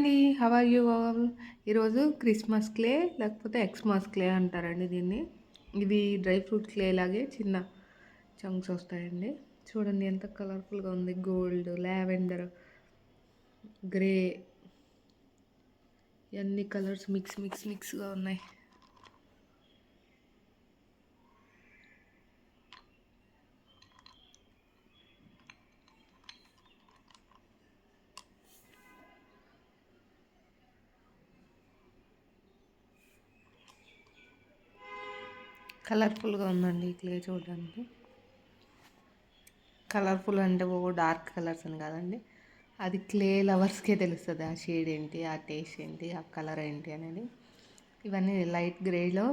అండి. How are you all? ఈరోజు Christmas clay లేకపోతే ఎక్స్‌మాస్ క్లే అంటారండి దీన్ని. ఇవి డ్రై ఫ్రూట్ క్లే లాగే చిన్న చంక్స్ వస్తాయండి. చూడండి ఎంత కలర్‌ఫుల్‌గా ఉంది. గోల్డ్, లావెండర్, గ్రే ఇయన్నీ కలర్స్ మిక్స్‌గా ఉన్నాయి. కలర్‌ఫుల్‌గా ఉందండి ఈ క్లే చూడడానికి. కలర్‌ఫుల్ అంటే డార్క్ కలర్స్ అని కాదండి. అది క్లే లవర్స్‌కే తెలుస్తది. ఆ షేడ్ ఏంటి, ఆ టేస్ట్ ఏంటి, ఆ కలర్ ఏంటి అనేది. ఇవన్నీ లైట్ గ్రేలో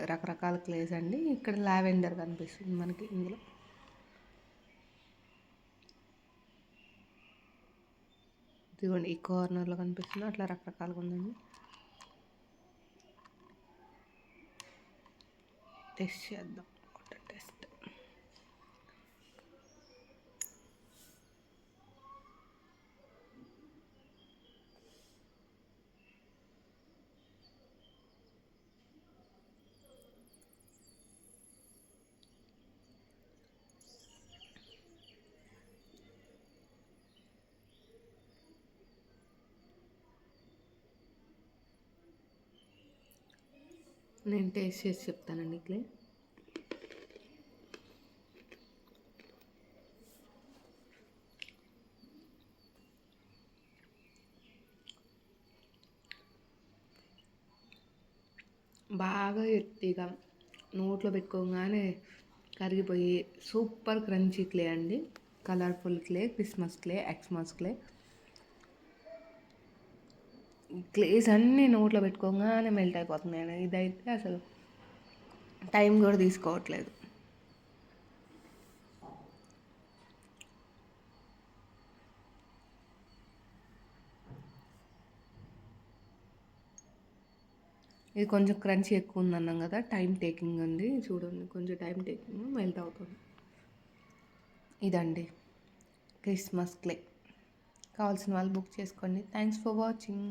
రకరకాల క్లేస్ అండి. ఇక్కడ లావెండర్ కనిపిస్తుంది మనకి ఇందులో. ఇదిగోండి ఈ కార్నర్లో కనిపిస్తుంది. అట్లా రకరకాలుగా ఉందండి. టెస్ట్ చేద్దాం. Water test. నేను టేస్ట్ చేసి చెప్తానండి క్లే. బాగా ఎత్తిగా నోట్లో పెట్టుకోగానే కరిగిపోయి సూపర్ క్రంచీ క్లే అండి. Colourful clay, Christmas clay, Xmas clay. Clays అన్నీ నోట్లో పెట్టుకోగానే మెల్ట్ అయిపోతున్నాయండి. ఇదైతే అసలు టైం కూడా తీసుకోవట్లేదు. ఇది కొంచెం క్రంచీ ఎక్కువ ఉందన్నాం కదా, టైం టేకింగ్ ఉంది. చూడండి కొంచెం టైం టేకింగ్ మెల్ట్ అవుతుంది. ఇదండి క్రిస్మస్ క్లే. కావాల్సిన వాళ్ళు బుక్ చేసుకోండి. Thanks for watching.